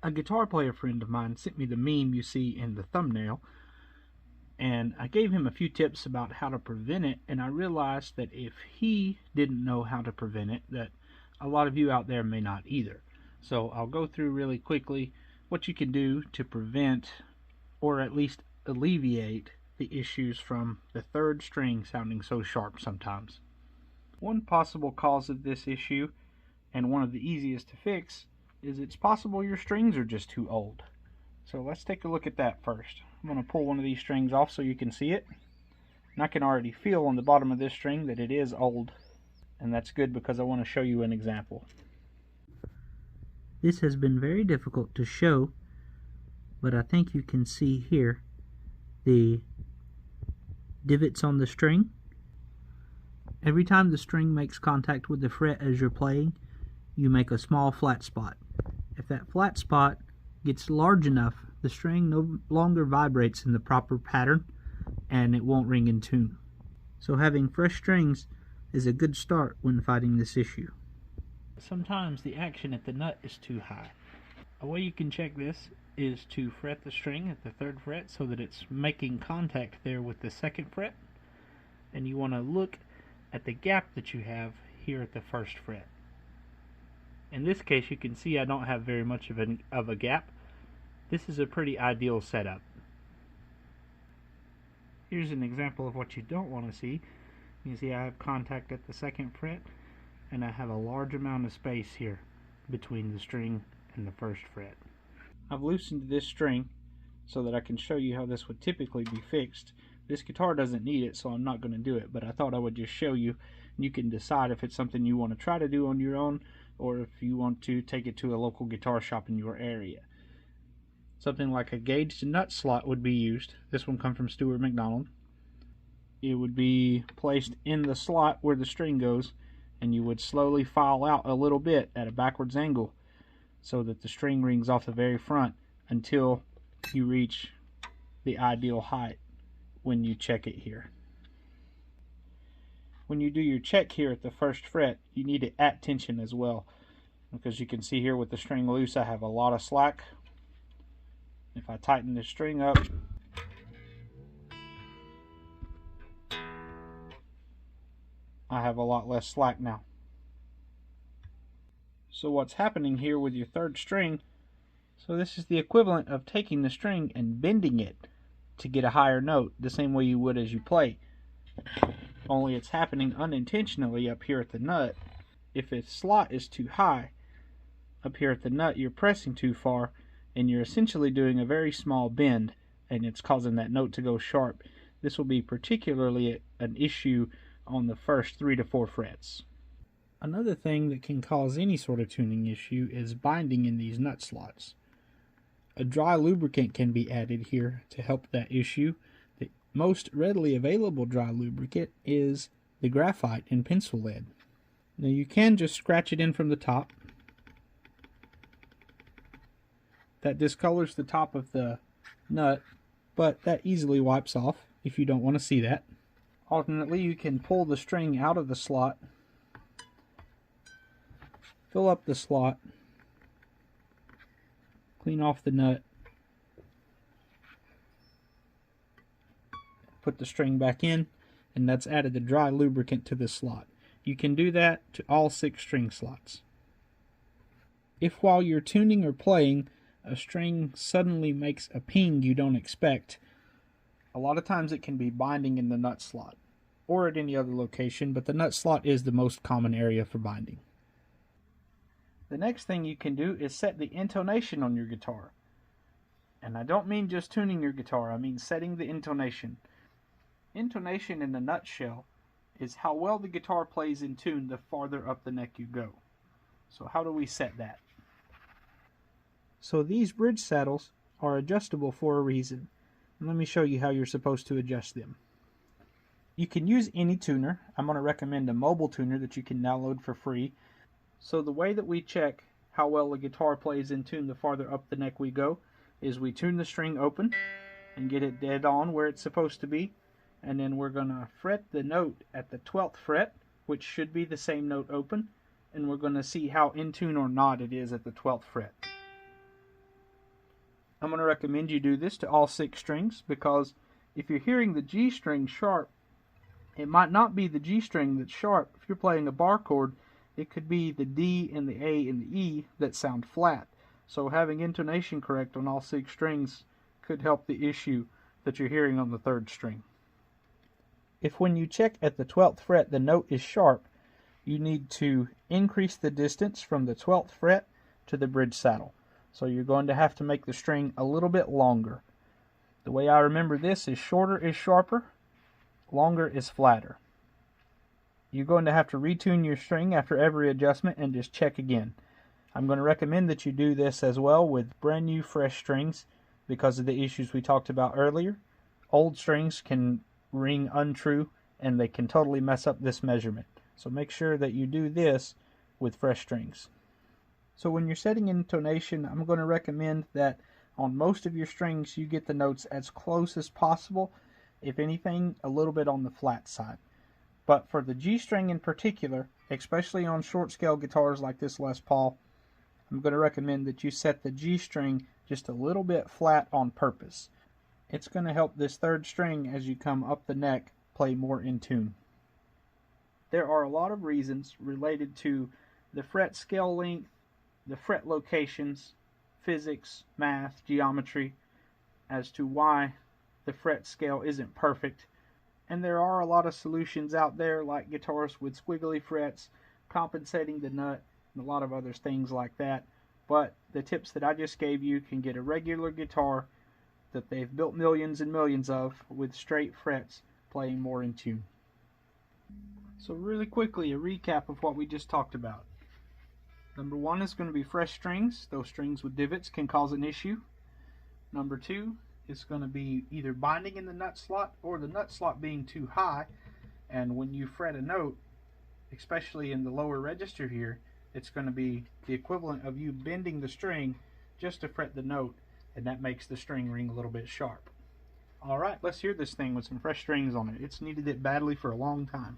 A guitar player friend of mine sent me the meme you see in the thumbnail, and I gave him a few tips about how to prevent it, and I realized that if he didn't know how to prevent it, that a lot of you out there may not either. So I'll go through really quickly what you can do to prevent, or at least alleviate, the issues from the third string sounding so sharp sometimes. One possible cause of this issue, and one of the easiest to fix, is it's possible your strings are just too old. So let's take a look at that first. I'm going to pull one of these strings off so you can see it. And I can already feel on the bottom of this string that it is old. And that's good because I want to show you an example. This has been very difficult to show, but I think you can see here the divots on the string. Every time the string makes contact with the fret as you're playing, you make a small flat spot. If that flat spot gets large enough, the string no longer vibrates in the proper pattern and it won't ring in tune. So having fresh strings is a good start when fighting this issue. Sometimes the action at the nut is too high. A way you can check this is to fret the string at the 3rd fret so that it's making contact there with the 2nd fret, and you want to look at the gap that you have here at the 1st fret. In this case, you can see I don't have very much of a gap. This is a pretty ideal setup. Here's an example of what you don't want to see. You can see I have contact at the 2nd fret, and I have a large amount of space here between the string and the 1st fret. I've loosened this string so that I can show you how this would typically be fixed. This guitar doesn't need it, so I'm not going to do it, but I thought I would just show you. You can decide if it's something you want to try to do on your own, or if you want to take it to a local guitar shop in your area. Something like a gauged nut slot would be used. This one comes from Stuart McDonald. It would be placed in the slot where the string goes, and you would slowly file out a little bit at a backwards angle so that the string rings off the very front until you reach the ideal height when you check it here. When you do your check here at the 1st fret, you need it at tension as well, because you can see here with the string loose I have a lot of slack. If I tighten the string up, I have a lot less slack now. So what's happening here with your 3rd string, so this is the equivalent of taking the string and bending it to get a higher note, the same way you would as you play. Only it's happening unintentionally up here at the nut. If a slot is too high up here at the nut, you're pressing too far, and you're essentially doing a very small bend, and it's causing that note to go sharp. This will be particularly an issue on the first 3 to 4 frets. Another thing that can cause any sort of tuning issue is binding in these nut slots. A dry lubricant can be added here to help that issue. The most readily available dry lubricant is the graphite in pencil lead. Now you can just scratch it in from the top. That discolors the top of the nut, but that easily wipes off if you don't want to see that. Alternately, you can pull the string out of the slot, fill up the slot, clean off the nut, put the string back in, and that's added the dry lubricant to the slot. You can do that to all 6 string slots. If while you're tuning or playing, a string suddenly makes a ping you don't expect, a lot of times it can be binding in the nut slot, or at any other location, but the nut slot is the most common area for binding. The next thing you can do is set the intonation on your guitar. And I don't mean just tuning your guitar, I mean setting the intonation. Intonation in a nutshell is how well the guitar plays in tune the farther up the neck you go. So how do we set that? So these bridge saddles are adjustable for a reason. And let me show you how you're supposed to adjust them. You can use any tuner. I'm going to recommend a mobile tuner that you can download for free. So the way that we check how well a guitar plays in tune the farther up the neck we go is we tune the string open and get it dead on where it's supposed to be, and then we're going to fret the note at the 12th fret, which should be the same note open, and we're going to see how in tune or not it is at the 12th fret. I'm going to recommend you do this to all 6 strings, because if you're hearing the G string sharp, it might not be the G string that's sharp. If you're playing a bar chord, it could be the D and the A and the E that sound flat. So having intonation correct on all 6 strings could help the issue that you're hearing on the 3rd string. If when you check at the 12th fret the note is sharp, you need to increase the distance from the 12th fret to the bridge saddle. So you're going to have to make the string a little bit longer. The way I remember this is shorter is sharper, longer is flatter. You're going to have to retune your string after every adjustment and just check again. I'm going to recommend that you do this as well with brand new fresh strings because of the issues we talked about earlier. Old strings can ring untrue and they can totally mess up this measurement. So make sure that you do this with fresh strings. So when you're setting intonation, I'm going to recommend that on most of your strings you get the notes as close as possible, if anything a little bit on the flat side. But for the G string in particular, especially on short scale guitars like this Les Paul, I'm going to recommend that you set the G string just a little bit flat on purpose. It's going to help this 3rd string as you come up the neck play more in tune. There are a lot of reasons related to the fret scale length, the fret locations, physics, math, geometry, as to why the fret scale isn't perfect. And there are a lot of solutions out there, like guitars with squiggly frets, compensating the nut, and a lot of other things like that. But the tips that I just gave you can get a regular guitar that they've built millions and millions of with straight frets playing more in tune. So really quickly, a recap of what we just talked about. Number 1 is going to be fresh strings. Those strings with divots can cause an issue. Number 2 is going to be either binding in the nut slot or the nut slot being too high, and when you fret a note, especially in the lower register here, it's going to be the equivalent of you bending the string just to fret the note, and that makes the string ring a little bit sharp. Alright, let's hear this thing with some fresh strings on it. It's needed it badly for a long time.